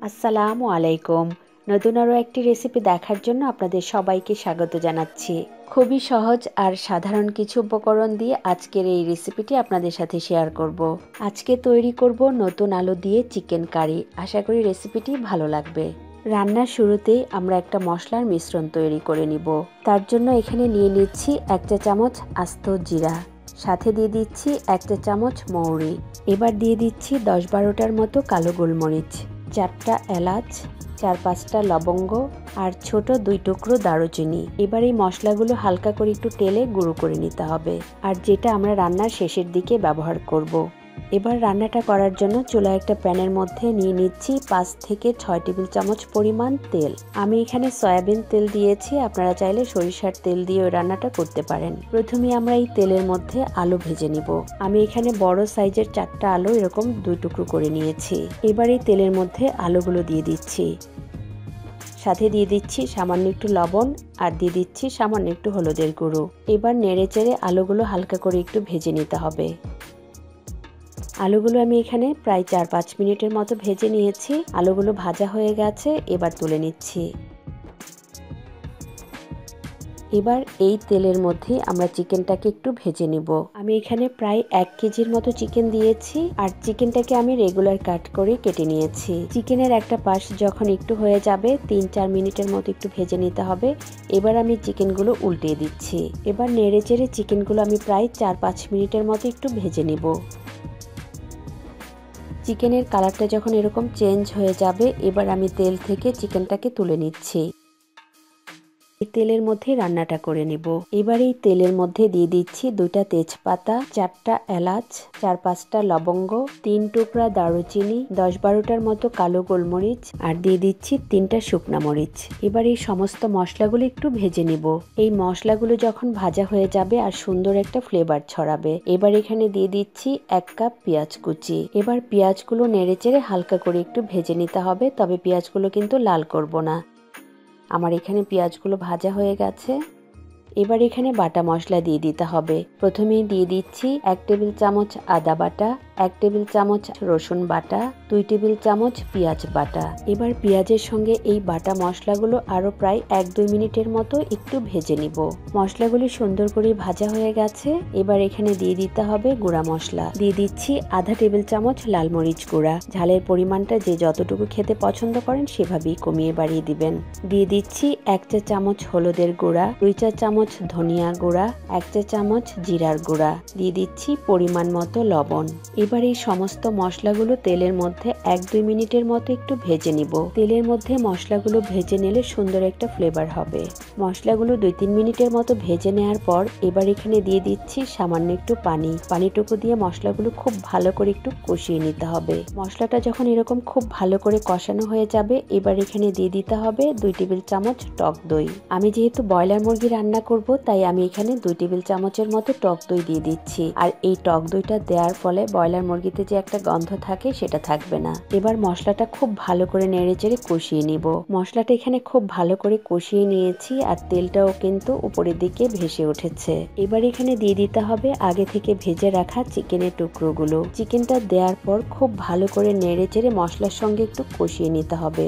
আসসালামু আলাইকুম। নতুন আরও একটি রেসিপি দেখার জন্য আপনাদের সবাইকে স্বাগত জানাচ্ছি। খুবই সহজ আর সাধারণ কিছু উপকরণ দিয়ে আজকের এই রেসিপিটি আপনাদের সাথে শেয়ার করব। আজকে তৈরি করব নতুন আলু দিয়ে চিকেন কারি। আশা করি রেসিপিটি ভালো লাগবে। রান্নার শুরুতেই আমরা একটা মশলার মিশ্রণ তৈরি করে নিব। তার জন্য এখানে নিয়ে নিচ্ছি 1 চা চামচ আস্ত জিরা, সাথে দিয়ে দিচ্ছি 1 চা চামচ মৌরি। এবার দিয়ে দিচ্ছি 10-12টার মতো কালো গোলমরিচ, 4টা এলাচ, 4-5টা লবঙ্গ আর ছোট 2 টুকরো দারুচিনি। এবার এই মশলাগুলো হালকা করে একটু তেলে গুঁড়ো করে নিতে হবে, আর যেটা আমরা রান্নার শেষের দিকে ব্যবহার করব। এবার রান্নাটা করার জন্য চুলায় একটা প্যানের মধ্যে নিয়ে নিচ্ছি 5 থেকে 6 টেবিল চামচ পরিমাণ তেল। আমি এখানে সয়াবিন তেল দিয়েছি, আপনারা চাইলে সরিষার তেল দিয়ে ওই রান্নাটা করতে পারেন। প্রথমে আমরা এই তেলের মধ্যে আলু ভেজে নিব। আমি এখানে বড় সাইজের 4টা আলু এরকম 2 টুকরো করে নিয়েছি। এবার এই তেলের মধ্যে আলুগুলো দিয়ে দিচ্ছি, সাথে দিয়ে দিচ্ছি সামান্য একটু লবণ আর দিয়ে দিচ্ছি সামান্য একটু হলুদের গুঁড়ো। এবার নেড়েচেড়ে আলুগুলো হালকা করে একটু ভেজে নিতে হবে। আলুগুলো আমি এখানে প্রায় 4-5 মিনিটের মতো ভেজে নিয়েছি। আলুগুলো ভাজা হয়ে গেছে, এবার তুলে নিচ্ছি। এবার এই তেলের মধ্যে আমরা চিকেনটাকে একটু ভেজে নিব। আমি এখানে প্রায় 1 কেজির মতো চিকেন দিয়েছি, আর চিকেনটাকে আমি রেগুলার কাট করে কেটে নিয়েছি। চিকেনের একটা পাশ যখন একটু হয়ে যাবে 3-4 মিনিটের মতো একটু ভেজে নিতে হবে। এবার আমি চিকেনগুলো উল্টিয়ে দিচ্ছি। এবার নেড়েচেড়ে চিকেনগুলো আমি প্রায় 4-5 মিনিটের মতো একটু ভেজে নিব। চিকেনের কালারটা যখন এরকম চেঞ্জ হয়ে যাবে, এবার আমি তেল থেকে চিকেনটাকে তুলে নিচ্ছি। এই তেলের মধ্যে রান্নাটা করে নেব। এবার এই তেলের মধ্যে দিয়ে দিচ্ছি 2টা তেজপাতা, 4টা এলাচ, 4-5টা লবঙ্গ, 3 টুকরা দারুচিনি, 10-12টার মতো কালো গোলমরিচ আর দিয়ে দিচ্ছি 3টা শুকনা মরিচ। এবার এই সমস্ত মশলাগুলো একটু ভেজে নেব। এই মশলাগুলো যখন ভাজা হয়ে যাবে আর সুন্দর একটা ফ্লেভার ছড়াবে, এবার এখানে দিয়ে দিচ্ছি 1 কাপ পেঁয়াজ কুচি। এবার পেঁয়াজগুলো নেড়েচেড়ে হালকা করে একটু ভেজে নিতে হবে, তবে পেঁয়াজগুলো কিন্তু লাল করব না। আমার এখানে পেঁয়াজগুলো ভাজা হয়ে গেছে। এবার এখানে বাটা মশলা দিয়ে দিতে হবে। প্রথমেই দিয়ে দিচ্ছি 1 টেবিল চামচ আদা বাটা, 1 টেবিল চামচ রসুন বাটা, 2 টেবিল চামচ পেঁয়াজ বাটা। এবার পেঁয়াজের সঙ্গে এই বাটা মশলাগুলো আরো প্রায় 1-2 মিনিটের মতো একটু ভেজে নিব। মশলাগুলি সুন্দর করে ভাজা হয়ে গেছে। এবার এখানে দিয়ে দিতে হবে গুঁড়া মশলা। দিয়ে দিচ্ছি আধা টেবিল চামচ লাল মরিচ গুঁড়া। ঝালের পরিমাণটা যে যতটুকু খেতে পছন্দ করেন সেভাবেই কমিয়ে বাড়িয়ে দিবেন। দিয়ে দিচ্ছি 1 চা চামচ হলুদের গুঁড়া, 2 চা চামচ ধনিয়া গুঁড়া, 1 চা চামচ জিরার গুঁড়া, দিয়ে দিচ্ছি পরিমাণ মতো লবণ। এবার এই সমস্ত মশলাগুলো তেলের মধ্যে 1-2 মিনিটের মতো একটু ভেজে নিব। তেলের মধ্যে মশলাগুলো ভেজে নিলে সুন্দর একটা ফ্লেভার হবে। মশলাগুলো 2-3 মিনিটের মতো ভেজে নেওয়ার পর এবার এখানে দিয়ে দিচ্ছি সামান্য একটু পানি। পানিটুকু দিয়ে মশলাগুলো খুব ভালো করে একটু কষিয়ে নিতে হবে। মশলাটা যখন এরকম খুব ভালো করে কষানো হয়ে যাবে, এবার এখানে দিয়ে দিতে হবে 2 টেবিল চামচ টক দই। আমি যেহেতু ব্রয়লার মুরগি রান্না করব, তাই আমি এখানে 2 টেবিল চামচের মতো টক দই দিয়ে দিচ্ছি। আর এই টক দইটা দেওয়ার ফলে ব্রয়লার মুরগিতে যে একটা গন্ধ থাকে সেটা থাকবে না। এবার মশলাটা খুব ভালো করে নেড়েচেড়ে কষিয়ে নিব। মশলাটা এখানে খুব ভালো করে কষিয়ে নিয়েছি, আর তেলটাও কিন্তু উপরের দিকে ভেসে উঠেছে। এবার এখানে দিয়ে দিতে হবে আগে থেকে ভেজে রাখা চিকেনের টুকরোগুলো। চিকেনটা দেওয়ার পর খুব ভালো করে নেড়েচেড়ে মশলার সঙ্গে একটু কষিয়ে নিতে হবে।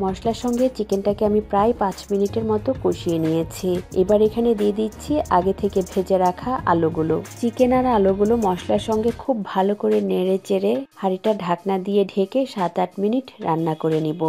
মশলার সঙ্গে চিকেনটাকে আমি প্রায় 5 মিনিটের মতো কষিয়ে নিয়েছি। এবার এখানে দিয়ে দিচ্ছি আগে থেকে ভেজে রাখা আলুগুলো। চিকেন আর আলুগুলো মশলার সঙ্গে খুব ভালো করে নেড়ে চেড়ে হাঁড়িটা ঢাকনা দিয়ে ঢেকে 7-8 মিনিট রান্না করে নিব।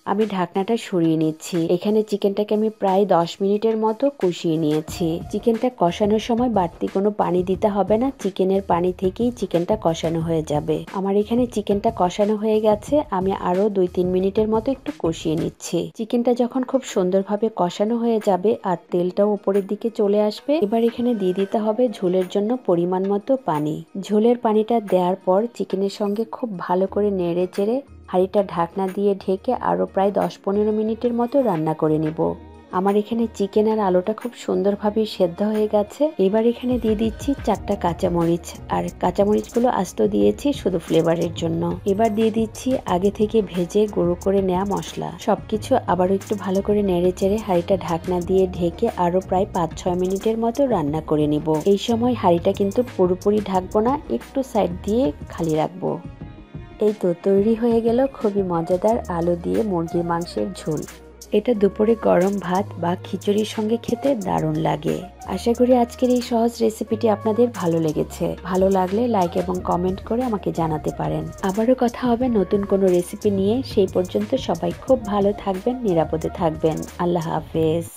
আমি ঢাকনাটা সরিয়ে নিচ্ছি। এখানে চিকেনটাকে আমি প্রায় 10 মিনিটের মতো কষিয়ে নিয়েছি। চিকেনটা কষানোর সময় বাড়তি কোনো পানি দিতে হবে না, চিকেনের পানি থেকেই চিকেনটা কষানো হয়ে যাবে। আমার এখানে চিকেনটা কষানো হয়ে গেছে, আমি আরো 2-3 মিনিটের মতো একটু কষিয়ে নিচ্ছি। চিকেনটা যখন খুব সুন্দরভাবে কষানো হয়ে যাবে আর তেলটাও উপরের দিকে চলে আসবে, এবার এখানে দিয়ে দিতে হবে ঝোলের জন্য পরিমাণ মতো পানি। ঝোলের পানিটা দেওয়ার পর চিকেনের সঙ্গে খুব ভালো করে নেড়ে চেড়ে হাঁড়িটা ঢাকনা দিয়ে ঢেকে আরো প্রায় 10-15 মিনিটের মতো রান্না করে নিব। আমার এখানে চিকেন আর আলুটা খুব সুন্দরভাবে সেদ্ধ হয়ে গেছে। এবার এখানে দিয়ে দিচ্ছি 4টা কাঁচামরিচ, আর কাঁচামরিচগুলো আস্ত দিয়েছি শুধু ফ্লেভারের জন্য। এবার দিয়ে দিচ্ছি আগে থেকে ভেজে গুঁড়ো করে নেওয়া মশলা। সবকিছু আবারও একটু ভালো করে নেড়ে চেড়ে হাঁড়িটা ঢাকনা দিয়ে ঢেকে আরো প্রায় 5-6 মিনিটের মতো রান্না করে নিব। এই সময় হাঁড়িটা কিন্তু পুরোপুরি ঢাকবো না, একটু সাইড দিয়ে খালি রাখবো। এই তো তৈরি হয়ে গেল খুবই মজাদার আলু দিয়ে মুরগির মাংসের ঝোল। এটা দুপুরে গরম ভাত বা খিচুড়ির সঙ্গে খেতে দারুণ লাগে। আশা করি আজকের এই সহজ রেসিপিটি আপনাদের ভালো লেগেছে। ভালো লাগলে লাইক এবং কমেন্ট করে আমাকে জানাতে পারেন। আবারও কথা হবে নতুন কোনো রেসিপি নিয়ে। সেই পর্যন্ত সবাই খুব ভালো থাকবেন, নিরাপদে থাকবেন। আল্লাহ হাফেজ।